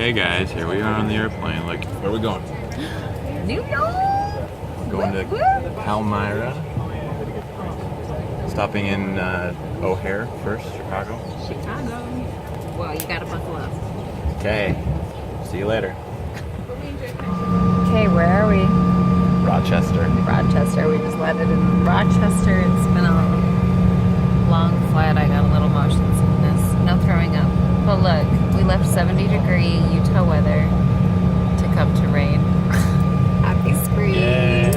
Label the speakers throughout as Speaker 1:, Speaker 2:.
Speaker 1: Okay guys, here we are on the airplane. Like, where are we going?
Speaker 2: New York!
Speaker 1: Going to Palmyra. Stopping in O'Hare first, Chicago.
Speaker 2: Well, you gotta buckle up.
Speaker 1: Okay, see you later.
Speaker 2: Okay, where are we?
Speaker 1: Rochester.
Speaker 2: Rochester. We just landed in Rochester. It's been a long flight. I got a little motion sickness. No throwing up. But look, we left 70-degree Utah weather to come to rain. Happy spring.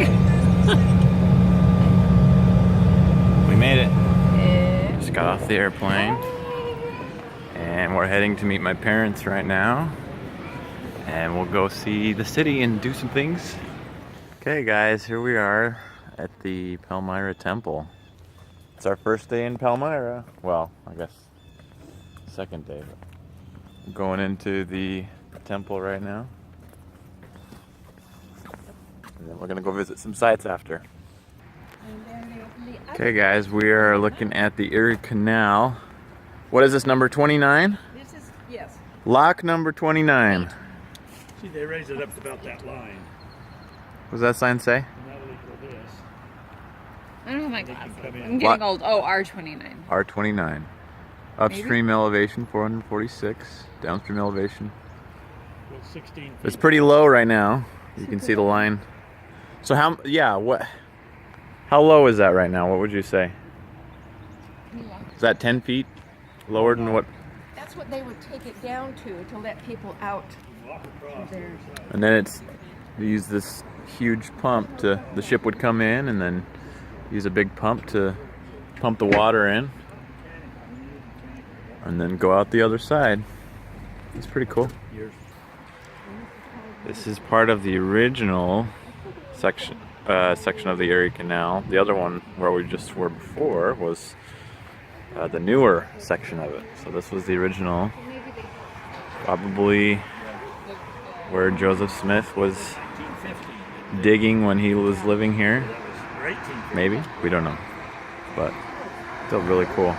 Speaker 1: We made it.
Speaker 2: Yeah.
Speaker 1: Just got off the airplane. And we're heading to meet my parents right now. And we'll go see the city and do some things. Okay guys, here we are at the Palmyra Temple. It's our first day in Palmyra. Well, I guess second day. But I'm going into the temple right now. And then we're gonna go visit some sites after. Okay guys, we are looking at the Erie Canal. What is this, number 29?
Speaker 3: This is, yes.
Speaker 1: Lock number 29.
Speaker 3: See, they raised it up to about that line.
Speaker 1: What does that sign say?
Speaker 3: And that'll equal this.
Speaker 2: I don't have my glasses.
Speaker 3: come in.
Speaker 2: I'm getting old. Oh, R29.
Speaker 1: R29. Upstream elevation 446. Downstream elevation.
Speaker 3: Well, 16 feet.
Speaker 1: It's pretty low right now. You can see the line. So how low is that right now? What would you say? Is that 10 feet lower than what?
Speaker 4: That's what they would take it down to let people out.
Speaker 3: Walk across.
Speaker 4: There.
Speaker 1: And then they use this huge pump the ship would come in and then use a big pump to pump the water in and then go out the other side. It's pretty cool. This is part of the original section of the Erie Canal. The other one where we just were before was the newer section of it. So this was the original, probably where Joseph Smith was digging when he was living here. Maybe, we don't know, but still really cool.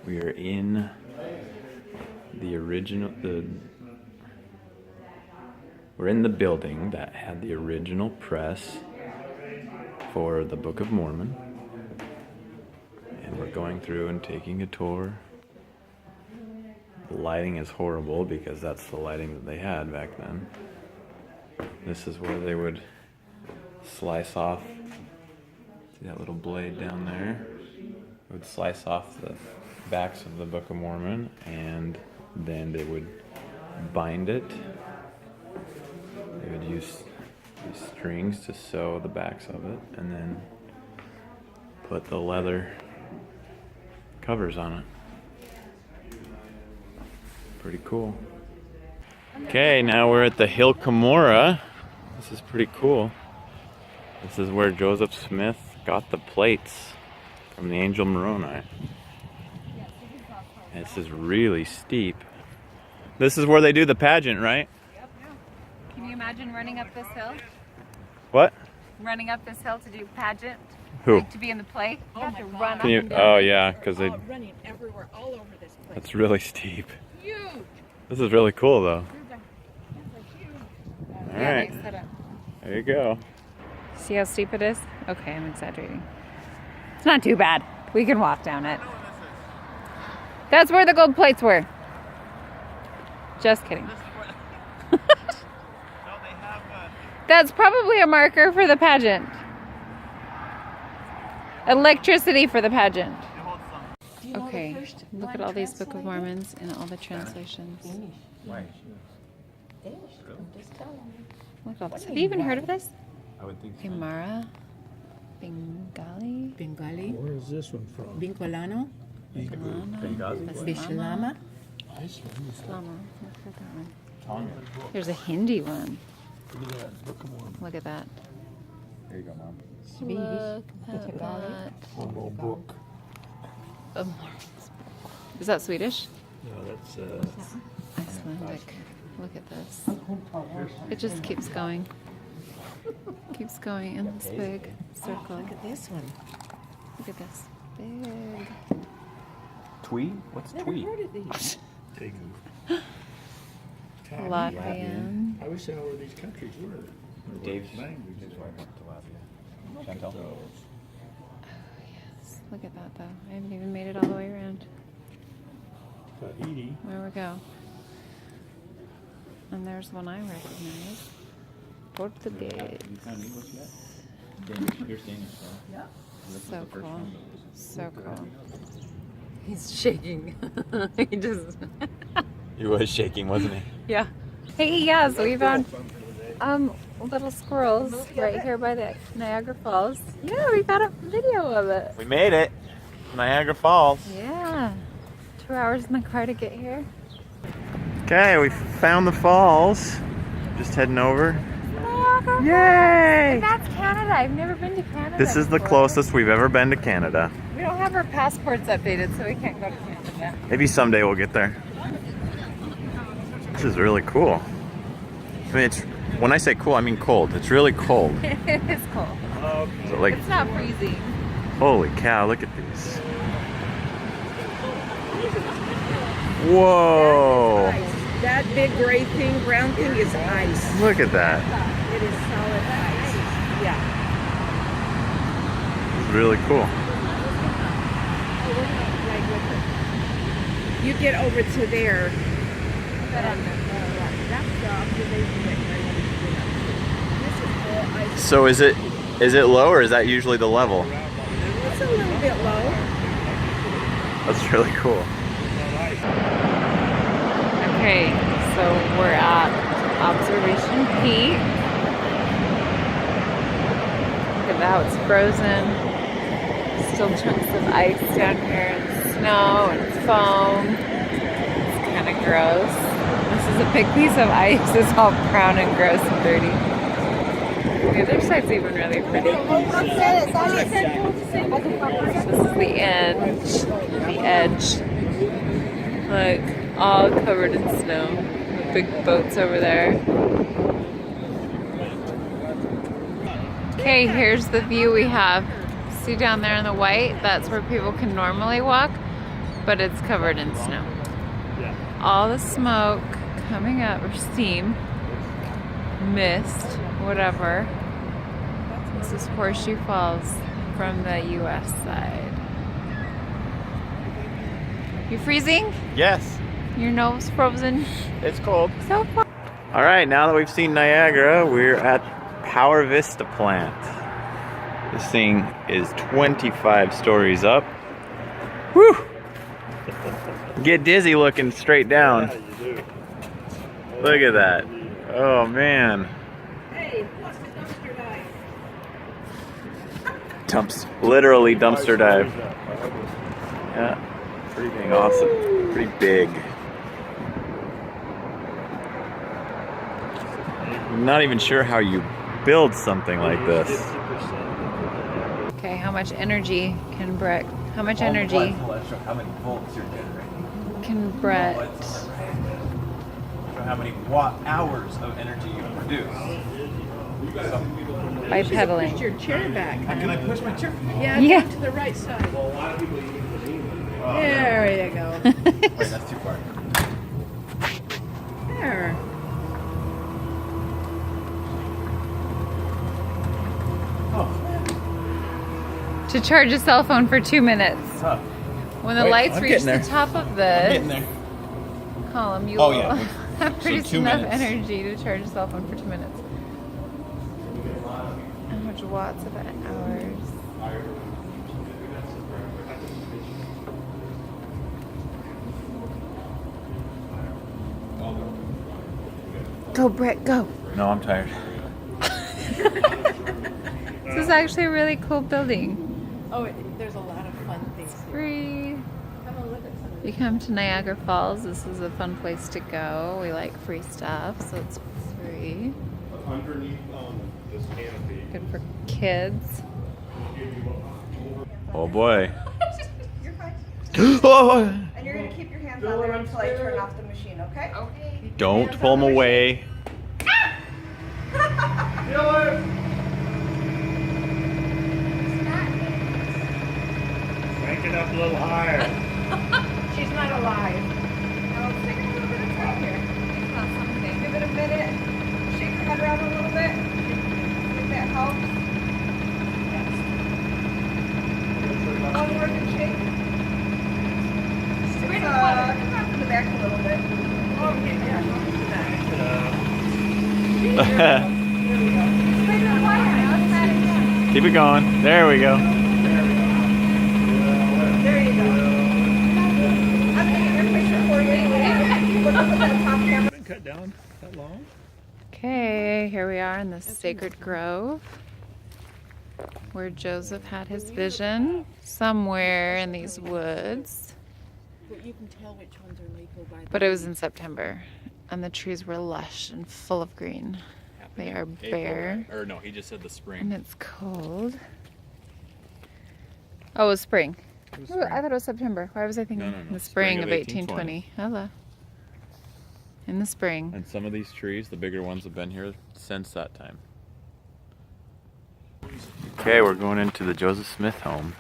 Speaker 1: We are in we're in the building that had the original press for the Book of Mormon. And we're going through and taking a tour. The lighting is horrible because that's the lighting that they had back then. This is where they would slice off, see that little blade down there? They would slice off the backs of the Book of Mormon and then they would bind it. They would use these strings to sew the backs of it and then put the leather covers on it. Pretty cool. Okay, now we're at the Hill Cumorah. This is pretty cool. This is where Joseph Smith got the plates from the Angel Moroni. And this is really steep. This is where they do the pageant, right?
Speaker 2: Yep. Can you imagine running up this hill?
Speaker 1: What?
Speaker 2: Running up this hill to do pageant?
Speaker 1: Who?
Speaker 2: Like to be in the play? You have to run up
Speaker 1: Can you?
Speaker 2: and down.
Speaker 1: Oh yeah, because they.
Speaker 4: Running everywhere, all over this place.
Speaker 1: That's really steep.
Speaker 4: Huge.
Speaker 1: This is really cool though. All
Speaker 2: Yeah,
Speaker 1: right,
Speaker 2: nice setup.
Speaker 1: there you go.
Speaker 2: See how steep it is? Okay, I'm exaggerating. It's not too bad. We can walk down it. That's where the gold plates were. Just kidding. That's probably a marker for the pageant. Electricity for the pageant. Okay, look at all these Book of Mormons and all the translations. Look at all this. Have you even heard of this?
Speaker 1: I would think
Speaker 2: Aymara, Bengali,
Speaker 5: Bengali,
Speaker 3: Where is this one from?
Speaker 5: Bincolano, Bishlama.
Speaker 2: Islama. There's a Hindi one. Look at that.
Speaker 1: There you go, Mom.
Speaker 2: Look at that.
Speaker 3: One book.
Speaker 2: Is that Swedish?
Speaker 3: No, that's
Speaker 2: Icelandic. Look at this. It just keeps going. Keeps going in this big circle.
Speaker 5: Look at this one.
Speaker 2: Look at this. Big.
Speaker 1: Twee? What's
Speaker 5: Never
Speaker 1: twee?
Speaker 5: heard of these.
Speaker 3: Take them.
Speaker 2: Latvian.
Speaker 3: I wish I knew where these countries were.
Speaker 1: Dave's
Speaker 3: languages.
Speaker 1: Chantal.
Speaker 2: Yes. Look at that though. I haven't even made it all the way around.
Speaker 3: Tahiti.
Speaker 2: There we go. And there's one I recognize. Portuguese.
Speaker 1: You're Danish, right?
Speaker 2: So cool. So cool. He's shaking. He just.
Speaker 1: He was shaking, wasn't he?
Speaker 2: Yeah. Hey, yeah, so we found little squirrels right here by the Niagara Falls. Yeah, we got a video of it.
Speaker 1: We made it. Niagara Falls.
Speaker 2: Yeah. 2 hours in the car to get here.
Speaker 1: Okay, we found the falls. Just heading over.
Speaker 2: Niagara
Speaker 1: Yay!
Speaker 2: And that's Canada. I've never been to Canada.
Speaker 1: This is the
Speaker 2: before.
Speaker 1: closest we've ever been to Canada.
Speaker 2: We don't have our passports updated, so we can't go to Canada.
Speaker 1: Maybe someday we'll get there. This is really cool. I mean, when I say cool, I mean cold. It's really cold.
Speaker 2: It is cold.
Speaker 1: So, like,
Speaker 2: It's not freezing.
Speaker 1: holy cow, look at these. Whoa!
Speaker 4: That big gray thing, brown thing is ice.
Speaker 1: Look at that.
Speaker 4: It is solid ice. Yeah.
Speaker 1: It's really cool.
Speaker 4: You get over to there. That's the observation deck right when you get up. This is all ice.
Speaker 1: So is it low or is that usually the level?
Speaker 4: It's a little bit low.
Speaker 1: That's really cool.
Speaker 2: Okay, so we're at Observation Peak. Look at how it's frozen. Still chunks of ice down here and snow and foam. It's kind of gross. This is a big piece of ice. It's all brown and gross and dirty. The other side's even really pretty. This is the edge. Look, all covered in snow. The big boats over there. Okay, here's the view we have. See down there in the white? That's where people can normally walk, but it's covered in snow. All the smoke coming up, or steam, mist, whatever. This is Horseshoe Falls from the US side. You freezing?
Speaker 1: Yes,
Speaker 2: Your nose frozen?
Speaker 1: it's cold.
Speaker 2: So far.
Speaker 1: All right, now that we've seen Niagara, we're at Power Vista plant. This thing is 25 stories up. Whew! Get dizzy looking straight down. Look at that. Oh man.
Speaker 4: Hey, what's the dumpster dive?
Speaker 1: Literally dumpster dive. Yeah, pretty dang awesome. Pretty big. I'm not even sure how you build something like this.
Speaker 2: Okay, how much energy can Brett? How much energy
Speaker 1: How many volts you're generating?
Speaker 2: can Brett?
Speaker 1: Show how many watt hours of energy you produce.
Speaker 2: By pedaling.
Speaker 4: Push your chair back.
Speaker 1: How can I push my chair?
Speaker 4: Yeah,
Speaker 2: Yeah.
Speaker 4: to the right side. There you go.
Speaker 1: Wait, that's too far.
Speaker 4: There.
Speaker 2: To charge a cell phone for 2 minutes.
Speaker 1: Tough.
Speaker 2: When the
Speaker 1: Wait,
Speaker 2: lights
Speaker 1: I'm
Speaker 2: reach
Speaker 1: getting
Speaker 2: the
Speaker 1: there.
Speaker 2: top of
Speaker 1: I'm
Speaker 2: this
Speaker 1: getting there.
Speaker 2: column, you
Speaker 1: Oh,
Speaker 2: will
Speaker 1: yeah.
Speaker 2: have produced
Speaker 1: 2
Speaker 2: enough
Speaker 1: minutes.
Speaker 2: energy to charge a cell phone for 2 minutes. How much watts of hours? Go, Brett, go.
Speaker 1: No, I'm tired.
Speaker 2: This is actually a really cool building.
Speaker 4: Oh, there's a lot of fun things.
Speaker 2: Free.
Speaker 4: Come and look at some of
Speaker 2: You come to Niagara Falls, this is a fun place to go. We like free stuff, so it's free.
Speaker 3: Underneath this canopy.
Speaker 2: Good for kids.
Speaker 1: Oh boy.
Speaker 5: You're fine.
Speaker 1: Oh,
Speaker 5: And you're gonna keep your hands on there until I turn off the machine, okay? Okay.
Speaker 1: don't pull them away.
Speaker 3: Crank it up a little higher.
Speaker 5: She's not alive. I don't think
Speaker 1: Keep it going. There we go.
Speaker 5: There you go. I'm gonna get your picture for you. Look up at that top camera.
Speaker 3: Been cut down that long?
Speaker 2: Okay, here we are in the sacred grove where Joseph had his vision, somewhere in these woods.
Speaker 4: But you can tell which ones are legal by the
Speaker 2: But it was in September, and the trees were lush and full of green. They are bare,
Speaker 1: Or no, he just said the spring.
Speaker 2: and it's cold. Oh, it was spring. Oh, I thought it was September. Why was I thinking
Speaker 1: No.
Speaker 2: the spring of
Speaker 1: 1820.
Speaker 2: 1820? Hello. In the spring.
Speaker 1: And some of these trees, the bigger ones, have been here since that time. Okay, we're going into the Joseph Smith home.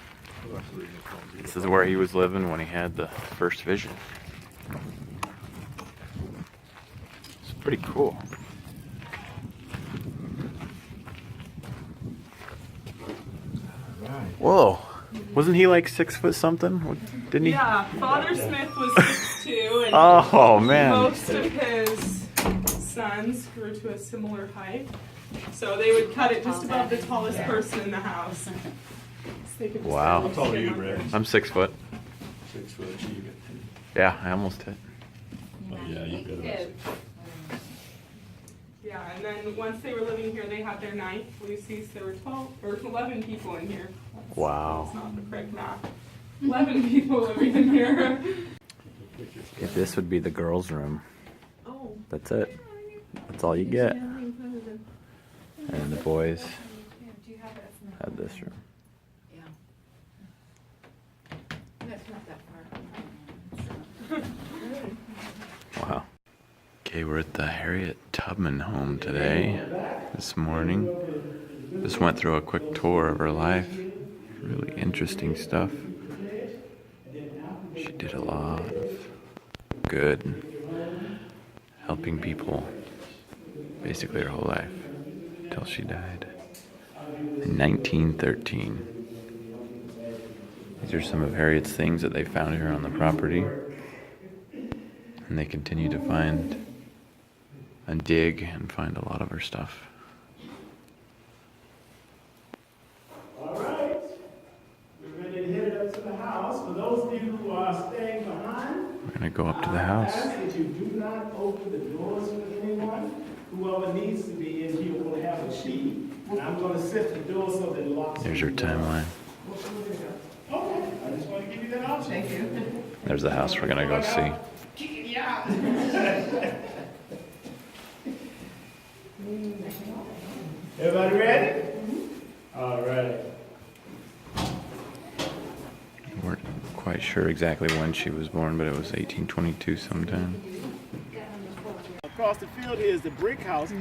Speaker 1: This is where he was living when he had the first vision. It's pretty cool. Whoa. Wasn't he like 6 foot something? Didn't he?
Speaker 6: Yeah, Father Smith was 6'2", and
Speaker 1: Oh, man.
Speaker 6: most of his sons grew to a similar height. So they would cut it just above the tallest person in the house. So they could just
Speaker 1: Wow.
Speaker 6: kind of
Speaker 3: How tall are
Speaker 6: stand
Speaker 3: you,
Speaker 6: up there.
Speaker 3: Rick?
Speaker 1: I'm 6 foot.
Speaker 3: 6 foot. You get.
Speaker 1: Yeah, I almost hit.
Speaker 3: Oh, yeah, you got it.
Speaker 6: Yeah, and then once they were living here, they had their ninth Lucy's. There were 12 or 11 people in here.
Speaker 1: Wow.
Speaker 6: That's not the correct math. 11 people living in here.
Speaker 1: If this would be the girls' room.
Speaker 6: Oh.
Speaker 1: That's it. That's all you get. And the boys had this room.
Speaker 4: Yeah. That's not that far.
Speaker 1: Wow. Okay, we're at the Harriet Tubman home today. This morning. Just went through a quick tour of her life. Really interesting stuff. She did a lot of good, helping people basically her whole life until she died in 1913. These are some of Harriet's things that they found here on the property, and they continue to find and dig and find a lot of her stuff.
Speaker 7: All right, we're ready to head up to the house. For those of you who are staying behind,
Speaker 1: We're gonna go up to the
Speaker 7: I
Speaker 1: house.
Speaker 7: ask that you do not open the doors for anyone. Whoever needs to be in here will have a key. And I'm going to set the door so that it locks.
Speaker 1: There's your timeline.
Speaker 7: Okay, I just want to give you that option. Thank you.
Speaker 1: There's the house we're gonna go see.
Speaker 7: Everybody ready? All right.
Speaker 1: We weren't quite sure exactly when she was born, but it was 1822 sometime.
Speaker 7: Across the field here is the brick house.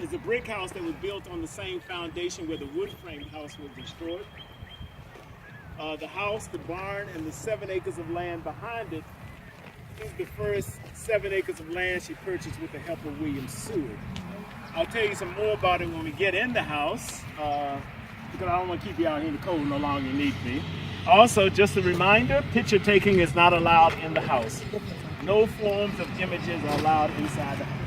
Speaker 7: It's a brick house that was built on the same foundation where the wood frame house was destroyed. The house, the barn, and the 7 acres of land behind it is the first 7 acres of land she purchased with the help of William Seward. I'll tell you some more about it when we get in the house, because I don't want to keep you out here in the cold no longer than you need me. Also, just a reminder, picture taking is not allowed in the house. No forms of images are allowed inside the house.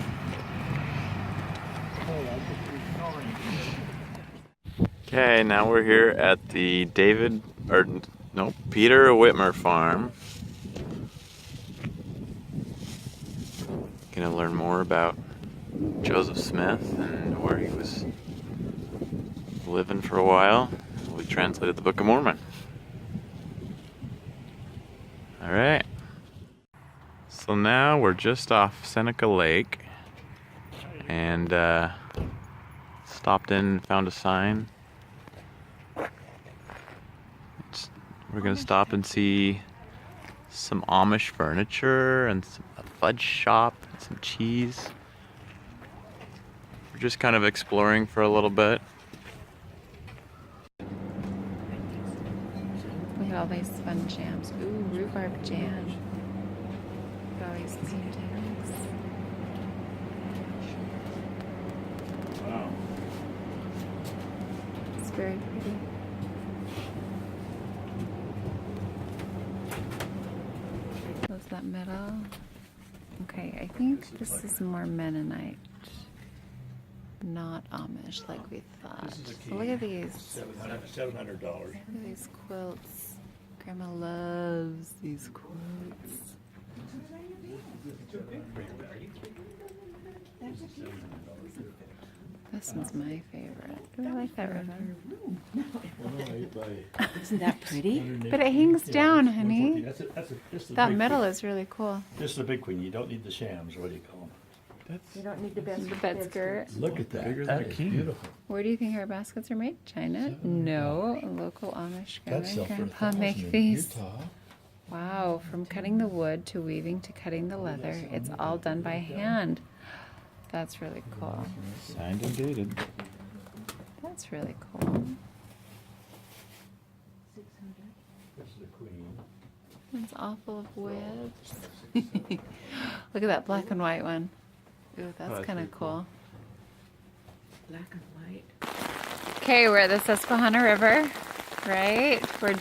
Speaker 1: Okay, now we're here at the Peter Whitmer farm. Gonna learn more about Joseph Smith and where he was living for a while. We translated the Book of Mormon. All right. So now we're just off Seneca Lake and stopped in and found a sign. We're gonna stop and see some Amish furniture and a fudge shop and some cheese. We're just kind of exploring for a little bit.
Speaker 2: Look at all these fun jams. Ooh, rhubarb jam. Look at all these fun jams.
Speaker 7: Wow.
Speaker 2: It's very pretty. Close that middle. Okay. Okay, I think this is more Mennonite, not Amish like we thought. But look at these.
Speaker 3: $700.
Speaker 2: Look at these quilts. Grandma loves these quilts. This one's my favorite. I like that ribbon.
Speaker 4: Isn't that pretty?
Speaker 2: But it hangs down, honey.
Speaker 3: That's the
Speaker 2: That
Speaker 3: big
Speaker 2: middle
Speaker 3: queen.
Speaker 2: is really cool.
Speaker 3: This is the big queen. You don't need the shams. What do you call them?
Speaker 4: You don't need the best.
Speaker 2: The bed skirt.
Speaker 3: Look at that.
Speaker 1: Bigger than
Speaker 3: That
Speaker 1: a
Speaker 3: is
Speaker 1: king.
Speaker 3: beautiful.
Speaker 2: Where do you think our baskets are made? China? No. A local Amish grandma
Speaker 3: That's
Speaker 2: and
Speaker 3: for
Speaker 2: grandpa
Speaker 3: $1,000
Speaker 2: make
Speaker 3: in
Speaker 2: these.
Speaker 3: Utah.
Speaker 2: Wow, from cutting the wood to weaving to cutting the leather, it's all done by hand. That's really cool.
Speaker 1: Signed and dated.
Speaker 2: That's really cool.
Speaker 3: This is the queen.
Speaker 2: It's all full of webs. Look at that black and white one. Ooh, that's
Speaker 1: that's
Speaker 2: kind of
Speaker 1: pretty
Speaker 2: cool.
Speaker 4: Black and white.
Speaker 2: Okay, we're at the Susquehanna River, right? Where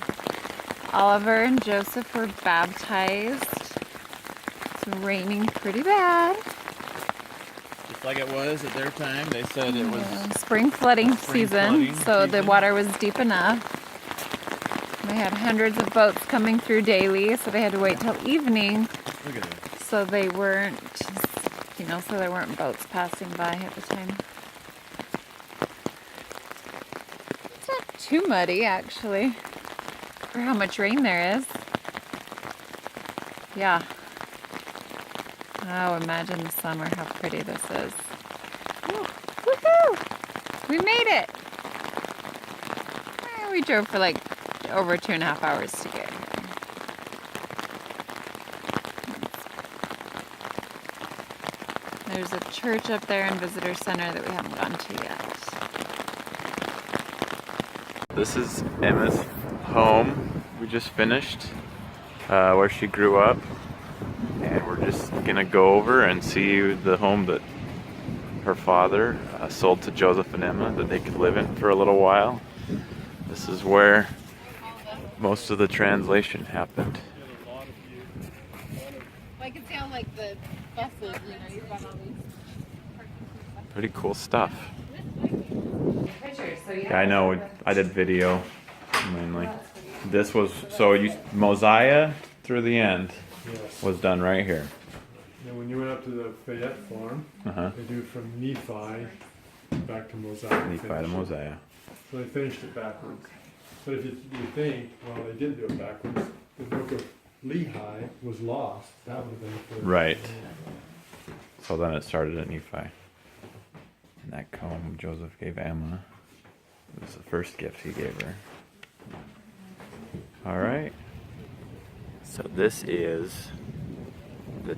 Speaker 2: Oliver and Joseph were baptized. It's raining pretty bad.
Speaker 1: Just like it was at their time, they said it was.
Speaker 2: Spring flooding
Speaker 1: Spring
Speaker 2: season,
Speaker 1: flooding
Speaker 2: so the
Speaker 1: season.
Speaker 2: water was deep enough. They had hundreds of boats coming through daily, so they had to wait till evening,
Speaker 1: Look at it.
Speaker 2: so they weren't, so there weren't boats passing by at the time. It's not too muddy, actually, for how much rain there is. Yeah. Oh, imagine the summer, how pretty this is. Woohoo! We made it! We drove for like over 2.5 hours to get here. There's a church up there and visitor center that we haven't gone to yet.
Speaker 1: This is Emma's home. We just finished where she grew up. And we're just gonna go over and see the home that her father sold to Joseph and Emma that they could live in for a little while. This is where most of the translation happened.
Speaker 2: I can see how like the buses, you've got all these
Speaker 1: Pretty cool stuff.
Speaker 2: pictures. So
Speaker 1: Yeah, I know. I did video mainly. This was Mosiah through the end
Speaker 8: Yes.
Speaker 1: was done right here.
Speaker 8: And when you went up to the Fayette farm,
Speaker 1: Uh-huh.
Speaker 8: they do from Nephi back to Mosiah.
Speaker 1: Nephi to Mosiah.
Speaker 8: So they finished it backwards. But if you think, well, they didn't do it backwards. The book of Lehi was lost. That would have been the first.
Speaker 1: Right. So then it started at Nephi. And that comb Joseph gave Emma. It was the first gift he gave her. All right. So this is the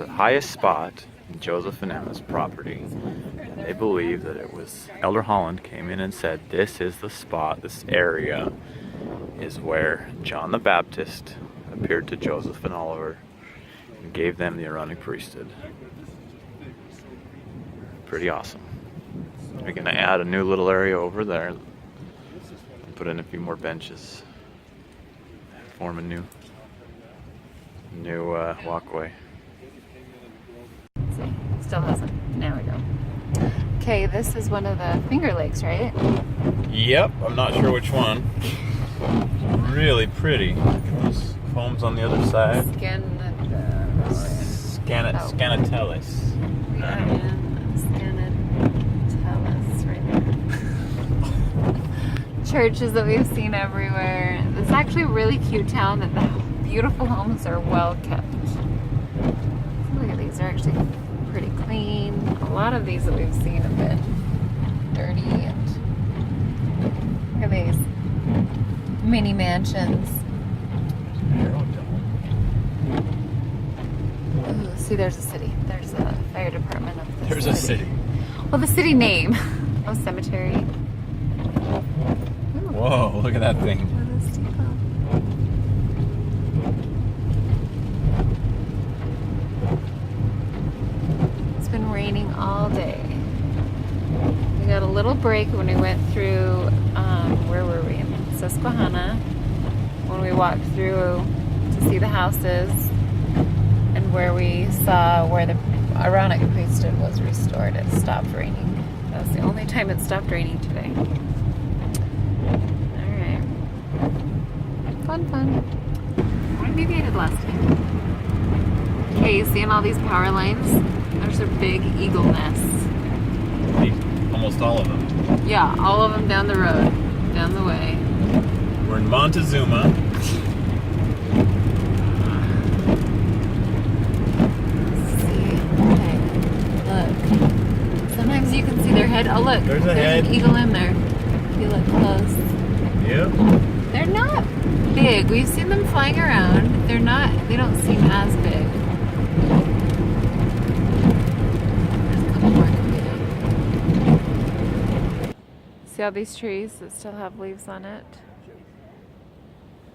Speaker 1: highest spot in Joseph and Emma's property. They believe that it was Elder Holland came in and said, this is the spot, this area is where John the Baptist appeared to Joseph and Oliver and gave them the Aaronic priesthood. Pretty awesome. We're gonna add a new little area over there and put in a few more benches. Form a new walkway.
Speaker 2: See, still hasn't. Now we go. Okay, this is one of the Finger Lakes, right?
Speaker 1: Yep, I'm not sure which one. Really pretty. Look at those combs on the other side. Scanatellis.
Speaker 2: Scanatellis, right there. Churches that we've seen everywhere. It's actually a really cute town that the beautiful homes are well kept. Look at these, they're actually pretty clean. A lot of these that we've seen have been dirty and look at these mini mansions. Ooh, see, there's a city. There's a fire department of the
Speaker 1: There's a city.
Speaker 2: Well, the city name. Oh, cemetery. Ooh,
Speaker 1: Whoa, look at that thing.
Speaker 2: what a steeple. It's been raining all day. We got a little break when we went through, where were we? In Susquehanna. When we walked through to see the houses and where we saw where the Aaronic priesthood was restored. It stopped raining. That was the only time it stopped raining today. Alright. Fun. Maybe I did last time. Okay, you seeing all these power lines? There's a big eagle nest.
Speaker 1: Almost all of them.
Speaker 2: Yeah, all of them down the road, down the way.
Speaker 1: We're in Montezuma.
Speaker 2: Sometimes you can see their head. Oh look,
Speaker 1: There's a head.
Speaker 2: an eagle in there. If you look close.
Speaker 1: Yep.
Speaker 2: They're not big. We've seen them flying around. They don't seem as big. There's a couple more coming up. See all these trees that still have leaves on it?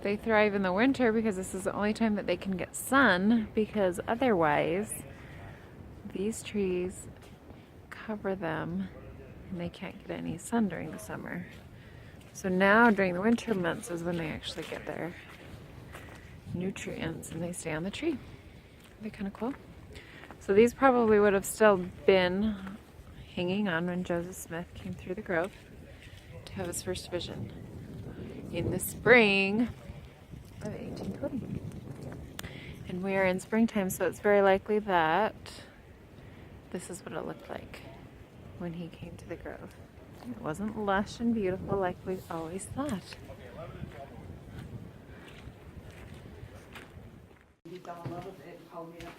Speaker 2: They thrive in the winter because this is the only time that they can get sun, because otherwise these trees cover them and they can't get any sun during the summer. So now during the winter months is when they actually get their nutrients and they stay on the tree. They're kind of cool. So these probably would have still been hanging on when Joseph Smith came through the grove to have his first vision in the spring of 1820. And we are in springtime, so it's very likely that this is what it looked like when he came to the grove. It wasn't lush and beautiful like we always thought.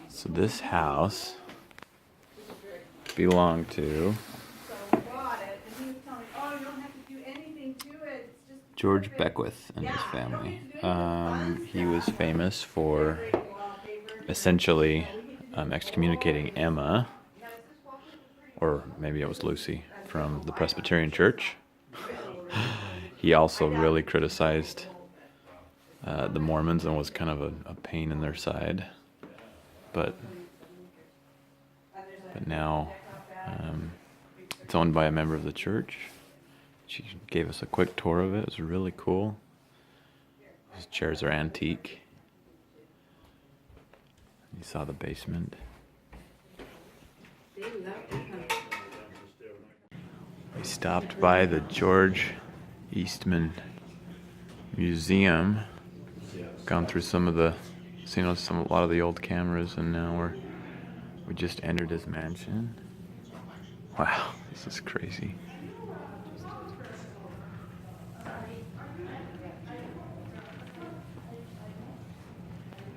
Speaker 1: So this house belonged to George Beckwith and his family. He was famous for essentially excommunicating Emma, or maybe it was Lucy, from the Presbyterian Church. He also really criticized the Mormons and was kind of a pain in their side. But now it's owned by a member of the church. She gave us a quick tour of it. It was really cool. Those chairs are antique. You saw the basement. We stopped by the George Eastman Museum. Gone through seen a lot of the old cameras, and now we just entered his mansion. Wow, this is crazy.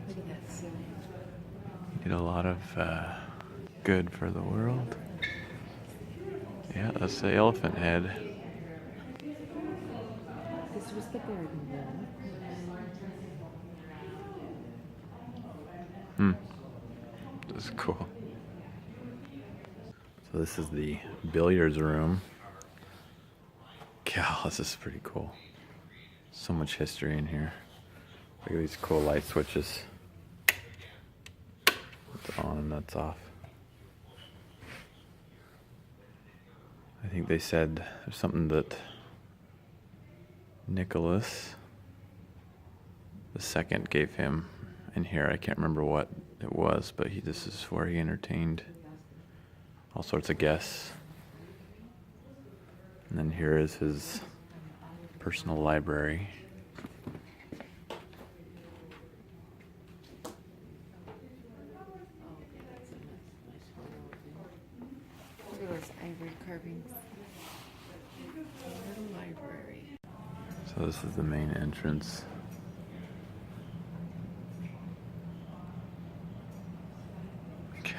Speaker 2: Look at that ceiling.
Speaker 1: Did a lot of good for the world. Yeah, that's the elephant head.
Speaker 2: This was the garden then.
Speaker 1: This is cool. So this is the billiards room. God, this is pretty cool. So much history in here. Look at these cool light switches. That's on and that's off. I think they said there's something that Nicholas II gave him in here. I can't remember what it was, but this is where he entertained all sorts of guests. And then here is his personal library.
Speaker 2: Look at those ivory carvings. A little library.
Speaker 1: So this is the main entrance.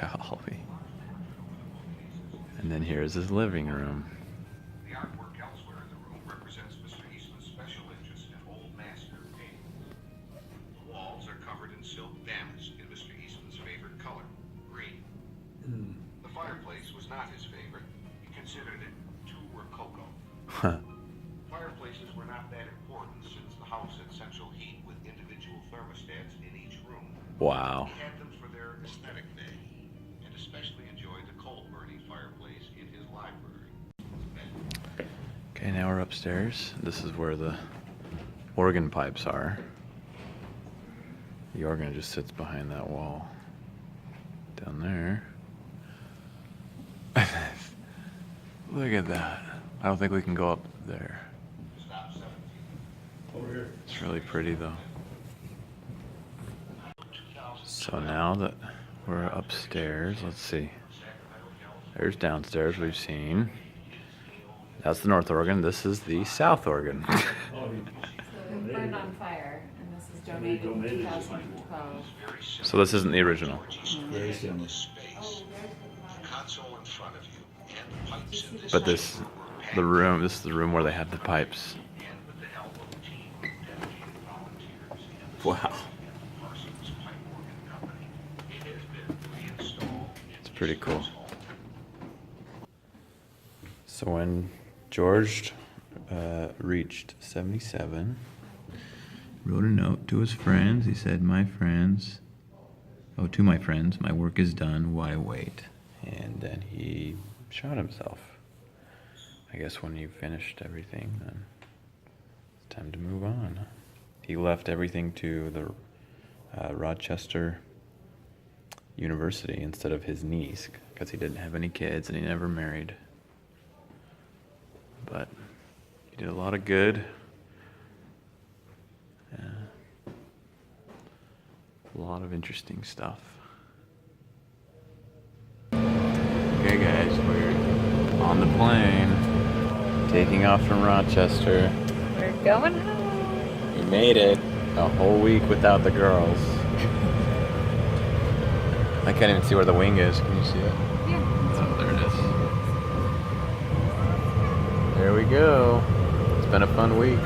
Speaker 1: Golly. And then here's his living room.
Speaker 9: The artwork elsewhere in the room represents Mr. Eastman's special interest in old master paintings. The walls are covered in silk damask in Mr. Eastman's favorite color, green. The fireplace was not his favorite. He considered it too rococo. Fireplaces were not that important since the house had central heat with individual thermostats in each room.
Speaker 1: Wow.
Speaker 9: He had them for their aesthetic day, and especially enjoyed the coal-burning fireplace in his library.
Speaker 1: Okay, now we're upstairs. This is where the organ pipes are. The organ just sits behind that wall. down there. Look at that. I don't think we can go up there.
Speaker 3: Over here.
Speaker 1: It's really pretty though. So now that we're upstairs, let's see. There's downstairs we've seen. That's the North Oregon. This is the South Oregon.
Speaker 3: Oh,
Speaker 2: Burned on fire, and this is donated in 2012.
Speaker 1: So this isn't the original.
Speaker 3: very similar.
Speaker 9: Console in front of you and the pipes in this
Speaker 1: But this is the room where they had the pipes.
Speaker 9: and with the help of a team of dedicated volunteers
Speaker 1: Wow.
Speaker 9: Parsons Pipe Organ Company, it has been reinstalled.
Speaker 1: It's pretty cool. So when George reached 77, wrote a note to his friends. He said, to my friends, my work is done, why wait? And then he shot himself. I guess when you finished everything, then it's time to move on. He left everything to the Rochester University instead of his niece, because he didn't have any kids and he never married. But he did a lot of good. A lot of interesting stuff. Okay guys, we're on the plane, taking off from Rochester.
Speaker 2: We're going home.
Speaker 1: We made it a whole week without the girls. I can't even see where the wing is. Can you see it?
Speaker 2: Yeah.
Speaker 1: Oh, there it is. There we go. It's been a fun week.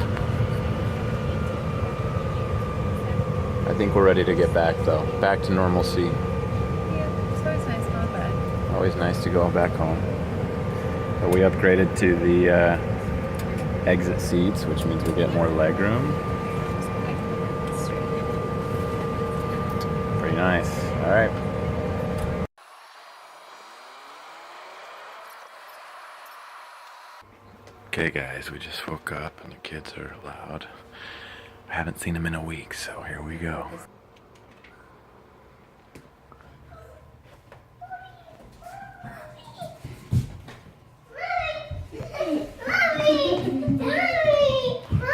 Speaker 1: I think we're ready to get back though. Back to normalcy.
Speaker 2: Yeah, it's always nice going back.
Speaker 1: Always nice to go back home. But we upgraded to the exit seats, which means we get more leg room. Pretty nice. All right. Okay guys, we just woke up and the kids are loud. I haven't seen them in a week, so here we go.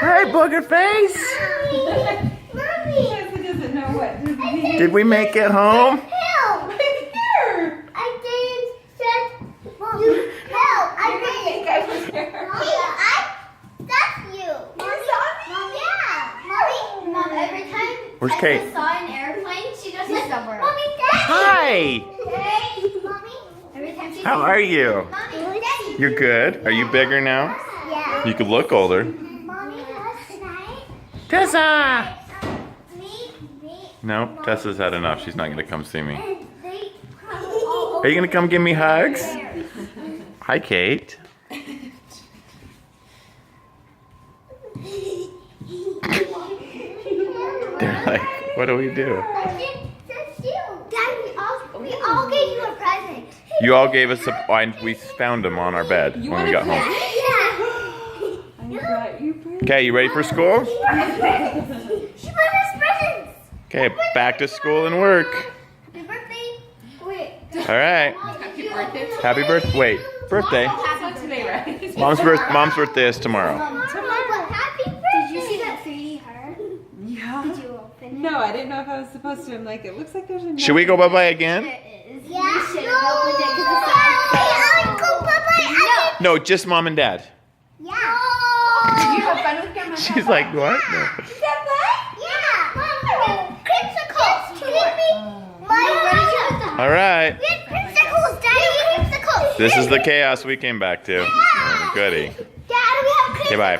Speaker 1: Hi, booger face!
Speaker 5: Jessica doesn't know what to do.
Speaker 1: Did we make it home?
Speaker 5: Help! Here! I didn't set you help! I think I was here. That's you. You saw me? Yeah. Mommy, Mom, every time
Speaker 1: Where's Kate?
Speaker 5: I saw an airplane, she goes like, Mommy, Daddy!
Speaker 1: Hi!
Speaker 5: Hey, Mommy. Every time she
Speaker 1: How are you?
Speaker 5: Mommy, Daddy.
Speaker 1: You're good. Are you bigger now?
Speaker 5: Yeah.
Speaker 1: You could look older.
Speaker 5: Mommy, last night.
Speaker 1: Tessa!
Speaker 5: Me.
Speaker 1: No, Tessa's had enough. She's not gonna come see me.
Speaker 5: And they come all
Speaker 1: Are you gonna come give me hugs?
Speaker 5: there.
Speaker 1: Hi, Kate. They're like, what do we do?
Speaker 5: Dad, we all gave you a present.
Speaker 1: You all gave us we found them on our bed when we got home.
Speaker 5: Yeah.
Speaker 1: Okay, you ready for school?
Speaker 5: She brought us presents.
Speaker 1: Okay, back to school and work.
Speaker 5: Happy birthday. Wait.
Speaker 1: All right.
Speaker 5: Happy birthday.
Speaker 1: Happy birthday. Wait, birthday.
Speaker 2: Today, right?
Speaker 1: Mom's birthday is tomorrow.
Speaker 5: Happy birthday. Did you see that 3D heart?
Speaker 4: Yeah.
Speaker 5: Did you open it?
Speaker 4: No, I didn't know if I was supposed to. I'm like, it looks like there's a.
Speaker 1: Should we go bye-bye again?
Speaker 5: Yeah. You should have opened it because the side. Go bye-bye.
Speaker 1: No, just mom and dad.
Speaker 5: Yeah.
Speaker 4: Did you have fun with Grandma?
Speaker 1: She's like, what? No.
Speaker 5: Is that fun? Yeah. Mom, creamsicles. Give me. Where did you put them?
Speaker 1: All right.
Speaker 5: We had creamsicles, Daddy. Creamsicles.
Speaker 1: This is the chaos we came back to. Oh, goody.
Speaker 5: Dad, we have creamsicles.
Speaker 1: Okay, bye.